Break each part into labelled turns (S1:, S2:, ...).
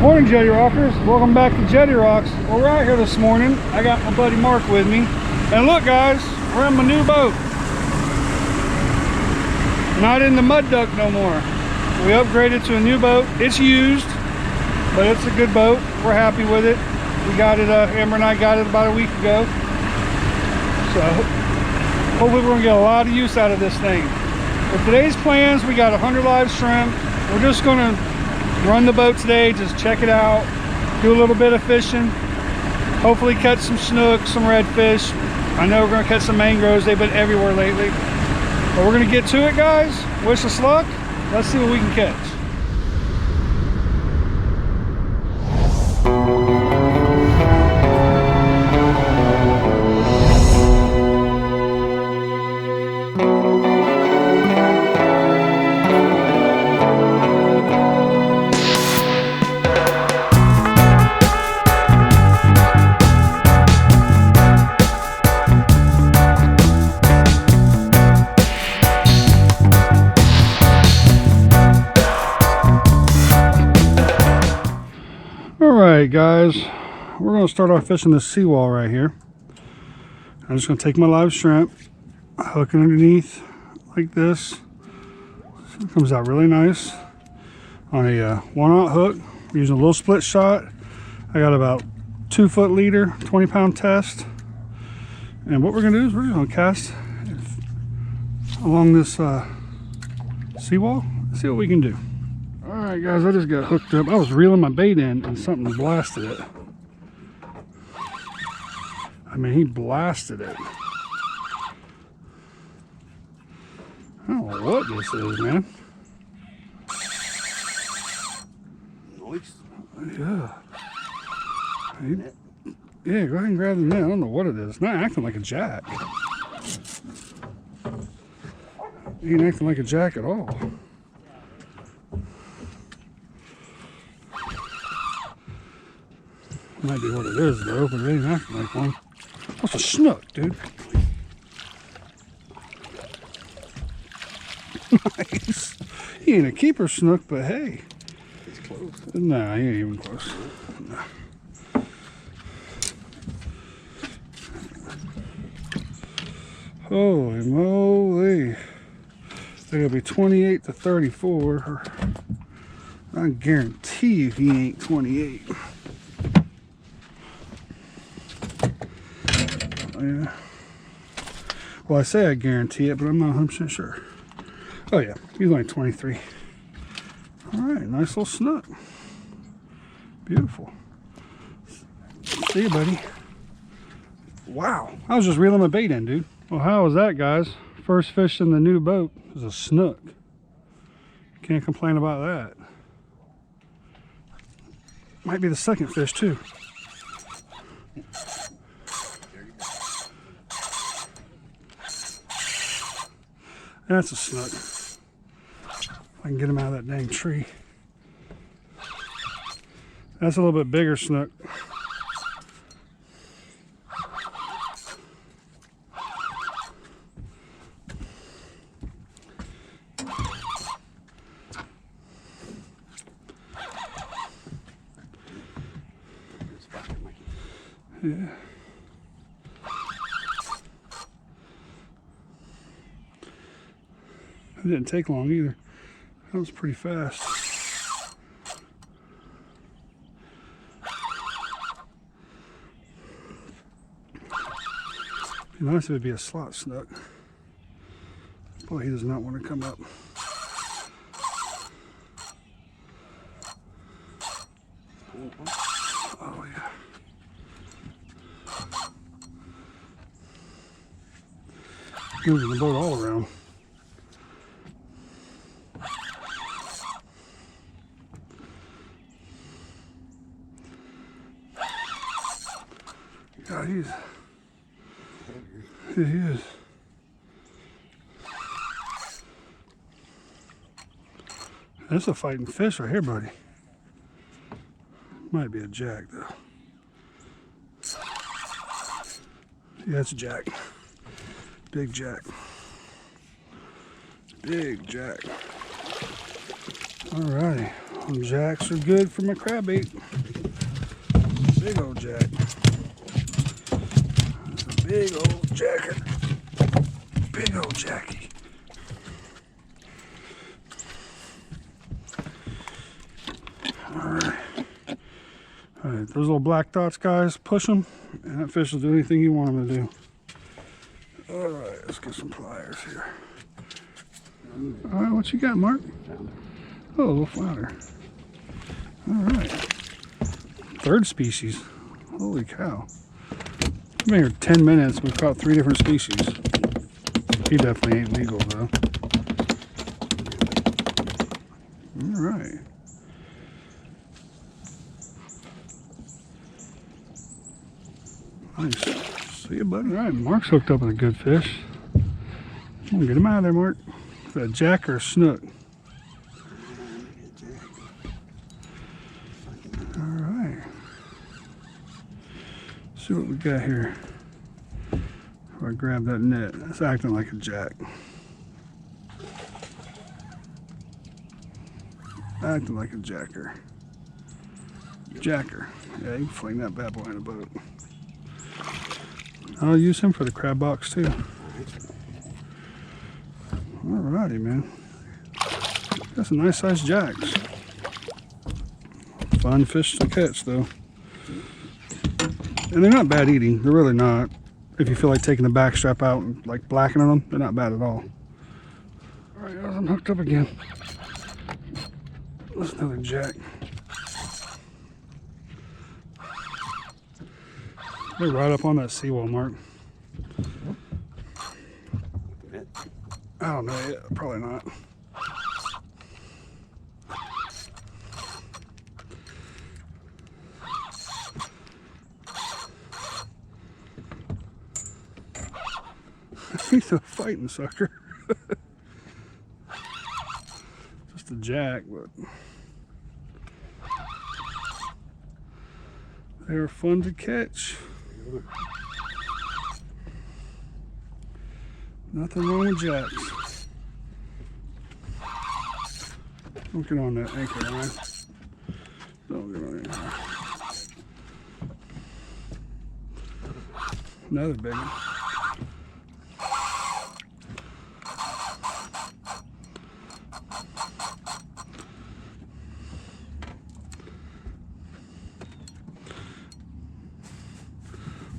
S1: Morning, Jettie Rockers. Welcome back to Jettie Rocks. Well, we're out here this morning. I got my buddy Mark with me. And look, guys, we're in my new boat. Not in the mud duck no more. We upgraded to a new boat. It's used, but it's a good boat. We're happy with it. We got it, Amber and I got it about a week ago. So, hopefully we're gonna get a lot of use out of this thing. For today's plans, we got 100 live shrimp. We're just gonna run the boat today, just check it out, do a little bit of fishing, hopefully catch some snook, some redfish. I know we're gonna catch some mangroves. They've been everywhere lately. But we're gonna get to it, guys. Wish us luck. Let's see what we can catch. Alright guys, we're going to start off fishing this seawall right here. I'm just going to take my live shrimp, hook it underneath like this. It comes out really nice on a 1/0 hook. We're using a little split shot. I got about 2-foot leader, 20-pound test. And what we're going to do is we're just going to cast along this seawall, see what we can do. Alright guys, I just got hooked up. I was reeling my bait in and something blasted it. I mean, he blasted it. I don't know what this is, man.
S2: Nice.
S1: Yeah. Yeah, go ahead and grab the net. I don't know what it is. It's not acting like a jack. He ain't acting like a jack at all. Might be what it is though, but it ain't acting like one. What's a snook, dude? Nice. He ain't a keeper snook, but hey.
S2: It's close.
S1: Nah, he ain't even close. Nah. Holy moly. They're gonna be 28 to 34. I guarantee you he ain't 28. Yeah. Well, I say I guarantee it, but I'm not 100% sure. Oh yeah, he's only 23. All right, nice little snook. Beautiful. See you, buddy. Wow, I was just reeling my bait in, dude. Well, how was that, guys? First fish in the new boat was a snook. Can't complain about that. Might be the second fish too. That's a snook. If I can get him out of that dang tree. That's a little bit bigger snook. Yeah. It didn't take long either. That was pretty fast. It'd be nice if it'd be a slot snook. Boy, he does not want to come up. Oh yeah. Moving the boat all around. God, he is. That's a fighting fish right here, buddy. Might be a jack, though. Yeah, it's a jack. Big jack. Big jack. Alrighty. Jacks are good for my crab bait. Big old jack. That's a big old jacker. Big old Jackie. Alright. Alright, those little black dots, guys, push them, and that fish will do anything you want them to do. Alright, let's get some pliers here. Alright, what you got, Mark? Oh, a little flounder. Alright. Third species. Holy cow. I've been here 10 minutes. We've caught 3 different species. He definitely ain't legal, though. Alright. Nice. See you, buddy. Alright, Mark's hooked up with a good fish. Come on, get him out of there, Mark. Is that a jack or a snook? Alright. See what we got here. If I grab that net, it's acting like a jack. Acting like a jacker. Jacker. Yeah, you can fling that bad boy in a boat. I'll use him for the crab box too. Alrighty, man. Got some nice sized jacks. Fun fish to catch though. And they're not bad eating. They're really not. If you feel like taking the back strap out and like blackening them, they're not bad at all. Alright, I'm hooked up again. That's another jack. They're right up on that seawall, Mark. I don't know yet. Probably not. He's a fighting sucker. Just a jack, but they're fun to catch. Nothing wrong with jacks. Don't get on that anchor line. Don't get on there. Another big one.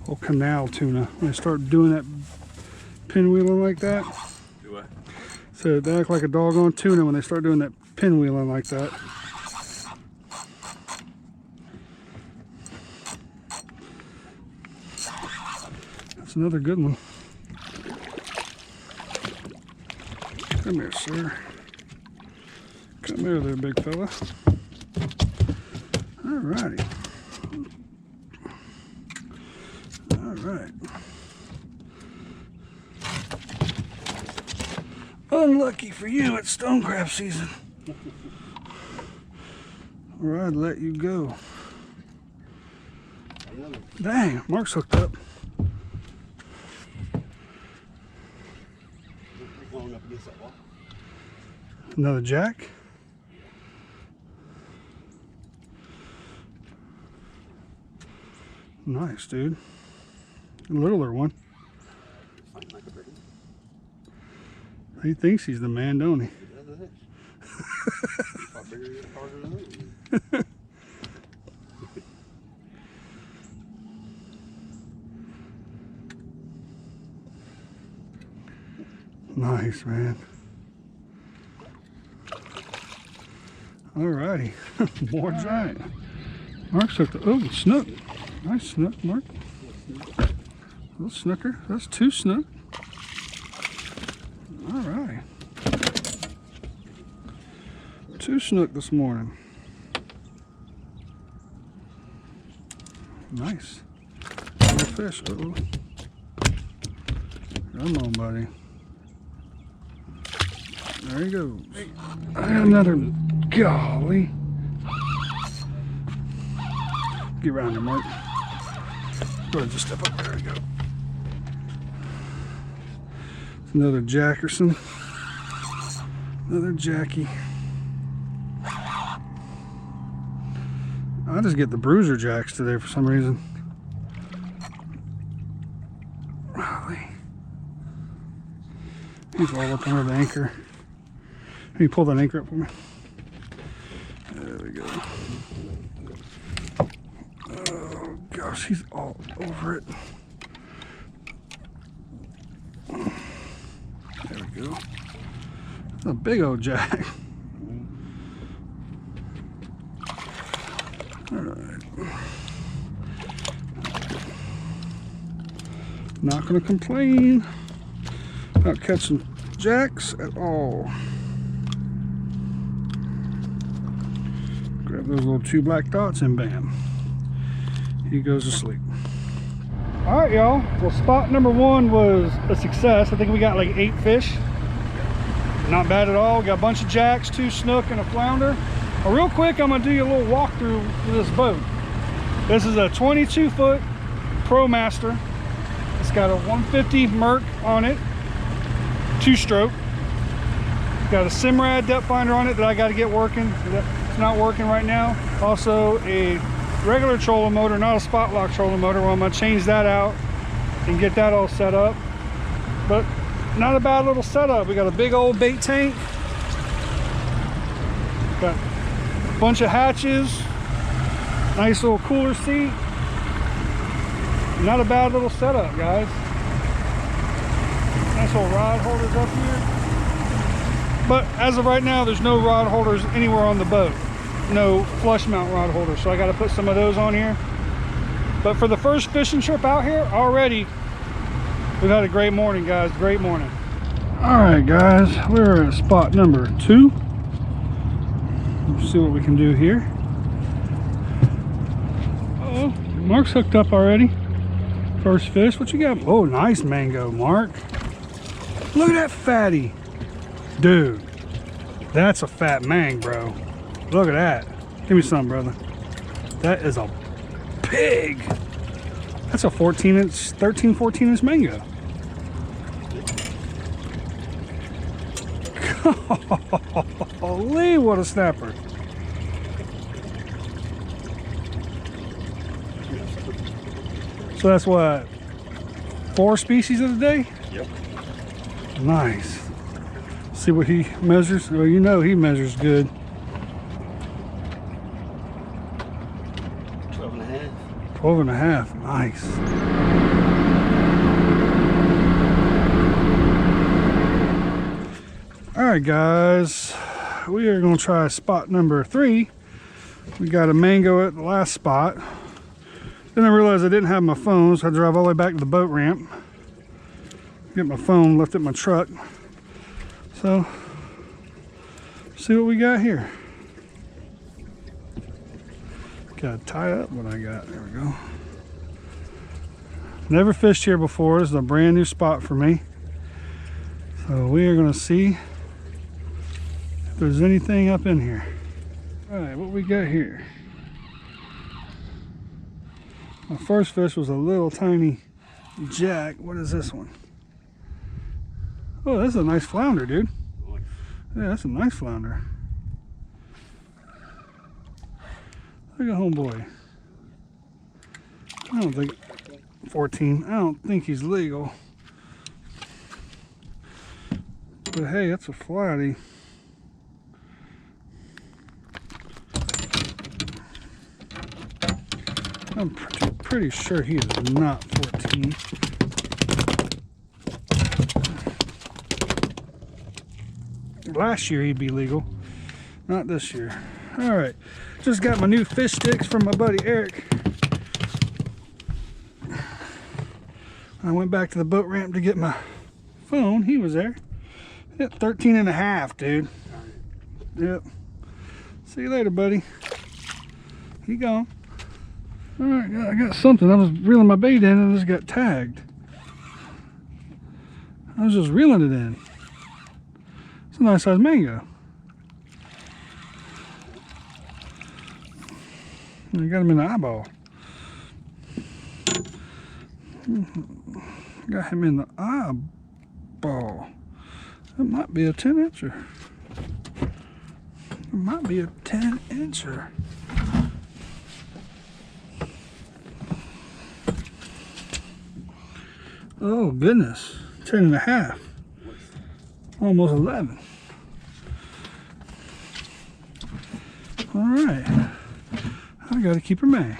S1: Old canal tuna. When they start doing that pinwheeling like that.
S2: Do what?
S1: So they act like a doggone tuna when they start doing that pinwheeling like that. That's another good one. Come here, sir. Come here there, big fella. Alrighty. Alright. Unlucky for you, it's stone crab season. Or I'd let you go. Dang, Mark's hooked up. Another jack. Nice, dude. A littler one. He thinks he's the man, don't he? Nice, man. Alrighty. More giant. Mark's hooked up. Oh, snook. Nice snook, Mark. Little snooker. That's 2 snook. Alright. 2 snook this morning. Nice. Good fish. Uh-oh. Come on, buddy. There he goes. I got another. Golly. Get around there, Mark. Go ahead, just step up. There we go. It's another Jackerson. Another Jackie. I just get the bruiser jacks today for some reason. Golly. He's all up under the anchor. Can you pull that anchor up for me? There we go. Oh gosh, he's all over it. There we go. That's a big old jack. Alright. Not gonna complain about catching jacks at all. Grab those little 2 black dots and bam, he goes to sleep. All right, y'all. Well, spot number 1 was a success. I think we got like 8 fish. Not bad at all. We got a bunch of jacks, 2 snook, and a flounder. Real quick, I'm gonna do you a little walkthrough with this boat. This is a 22-foot ProMaster. It's got a 150 Merc on it, 2-stroke. Got a Simrad depth finder on it that I got to get working. It's not working right now. Also a regular trolling motor, not a spot lock trolling motor. Well, I'm gonna change that out and get that all set up. But not a bad little setup. We got a big old bait tank. Got a bunch of hatches. Nice little cooler seat. Not a bad little setup, guys. Nice little rod holders up here. But as of right now, there's no rod holders anywhere on the boat. No flush mount rod holders, so I got to put some of those on here. But for the first fishing trip out here, already we've had a great morning, guys. Great morning. All right, guys, we're at spot number 2. Let's see what we can do here. Uh-oh, Mark's hooked up already. First fish. What you got? Oh, nice mango, Mark. Look at that fatty. Dude, that's a fat mang, bro. Look at that. Give me some, brother. That is a pig. That's a 14-inch, 13, 14-inch mango. Holy, what a snapper. So that's what, 4 species of the day?
S2: Yep.
S1: Nice. See what he measures. Well, you know he measures good.
S2: 12 and a half.
S1: 12 and a half. Nice. All right, guys. We are going to try spot number 3. We got a mango at the last spot. Then I realized I didn't have my phone, so I drive all the way back to the boat ramp. Get my phone, left it in my truck. So, see what we got here. Gotta tie up what I got. There we go. Never fished here before. This is a brand new spot for me. So we are gonna see if there's anything up in here. All right, what we got here? My first fish was a little tiny jack. What is this one? Oh, that's a nice flounder, dude. Yeah, that's a nice flounder. Look at homeboy. I don't think 14. I don't think he's legal. But hey, that's a flatty. I'm pretty sure he is not 14. Last year he'd be legal, not this year. All right, just got my new fish sticks from my buddy Eric. I went back to the boat ramp to get my phone. He was there. Hit 13 and a half, dude. Yep. See you later, buddy. He gone. All right, I got something. I was reeling my bait in and it just got tagged. I was just reeling it in. It's a nice sized mango. I got him in the eyeball. Got him in the eyeball. That might be a 10-incher. It might be a 10-incher. Oh goodness, 10 and a half. Almost 11. All right, I gotta keep her man.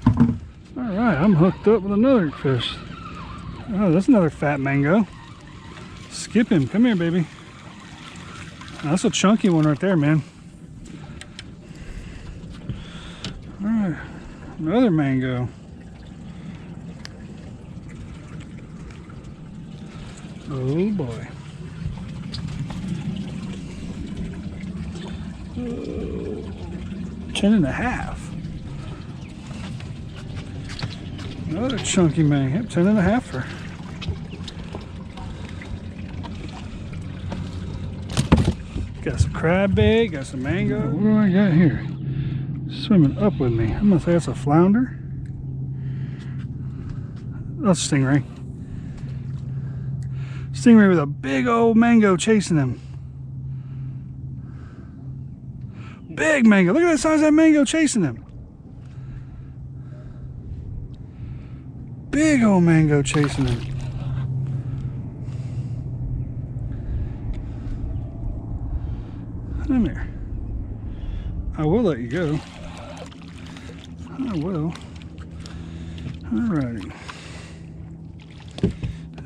S1: All right, I'm hooked up with another fish. Oh, that's another fat mango. Skip him, come here, baby. That's a chunky one right there, man. All right, another mango. Oh boy. Oh, 10 and a half. Another chunky man. Yep, 10 and a half for. Got some crab bait, got some mango. What do I got here? Swimming up with me. I'm gonna say that's a flounder. That's a stingray. Stingray with a big old mango chasing him. Big mango. Look at the size of that mango chasing him. Big old mango chasing him. Come here. I will let you go. I will. Alrighty.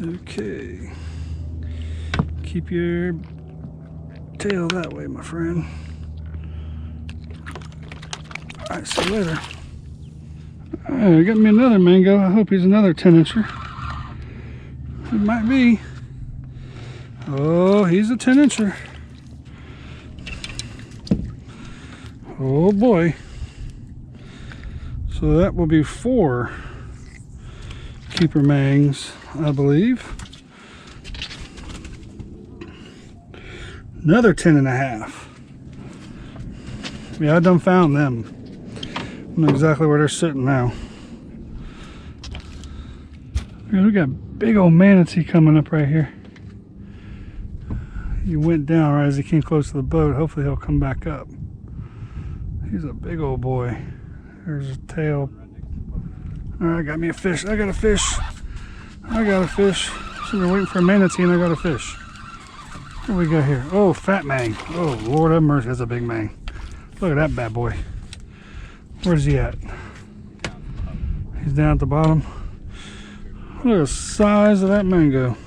S1: Okay. Keep your tail that way, my friend. Alright, see you later. Alright, got me another mango. I hope he's another 10-incher. It might be. Oh, he's a 10-incher. Oh boy. So that will be 4 keeper mangs, I believe. Another 10 and a half. Yeah, I done found them. I know exactly where they're sitting now. We got big old manatee coming up right here. He went down right as he came close to the boat. Hopefully he'll come back up. He's a big old boy. There's his tail. All right, got me a fish. I got a fish. I got a fish. So we're waiting for a manatee and I got a fish. What do we got here? Oh, fat mang. Oh, Lord have mercy, that's a big mang. Look at that bad boy. Where's he at? He's down at the bottom. Look at the size of that mango.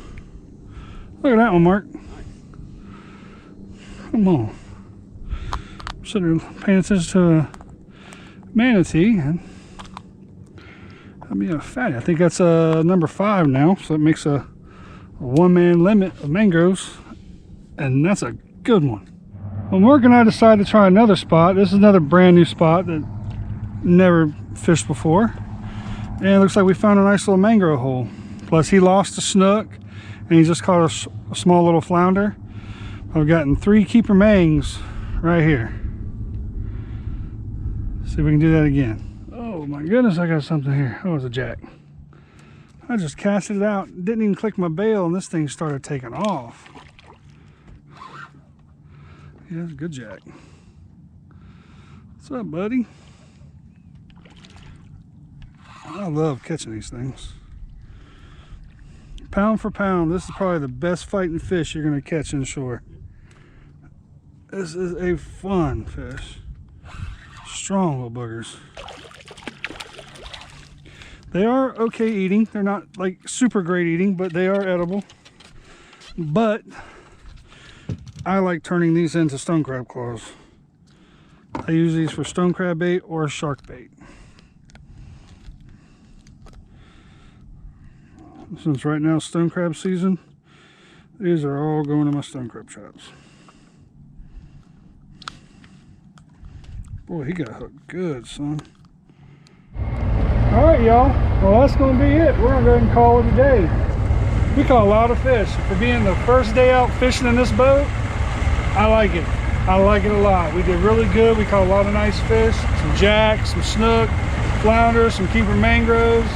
S1: Look at that one, Mark. Come on. I'm sitting there paying attention to a manatee, and I mean a fatty. I think that's number 5 now, so it makes a one-man limit of mangoes, and that's a good one. Well, Mark and I decided to try another spot. This is another brand new spot that never fished before, and it looks like we found a nice little mangrove hole. Plus he lost a snook and he just caught a small little flounder. I've gotten 3 keeper mangs right here. See if we can do that again. Oh my goodness, I got something here. Oh, it's a jack. I just casted it out, didn't even click my bail, and this thing started taking off. Yeah, it's a good jack. What's up, buddy? I love catching these things. Pound for pound, this is probably the best fighting fish you're going to catch inshore. This is a fun fish. Strong little boogers. They are okay eating. They're not like super great eating, but they are edible. But I like turning these into stone crab claws. I use these for stone crab bait or shark bait. Since right now stone crab season, these are all going to my stone crab traps. Boy, he got hooked good, son. All right, y'all. Well, that's going to be it. We're going to go ahead and call it a day. We caught a lot of fish. For being the first day out fishing in this boat, I like it. I like it a lot. We did really good. We caught a lot of nice fish. Some jacks, some snook, flounder, some keeper mangroves.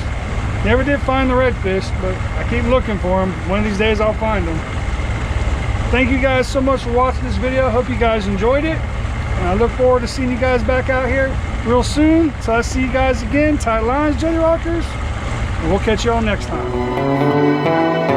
S1: Never did find the redfish, but I keep looking for them. One of these days I'll find them. Thank you guys so much for watching this video. I hope you guys enjoyed it. And I look forward to seeing you guys back out here real soon. So I see you guys again. Tight lines, Jettie Rockers. And we'll catch y'all next time.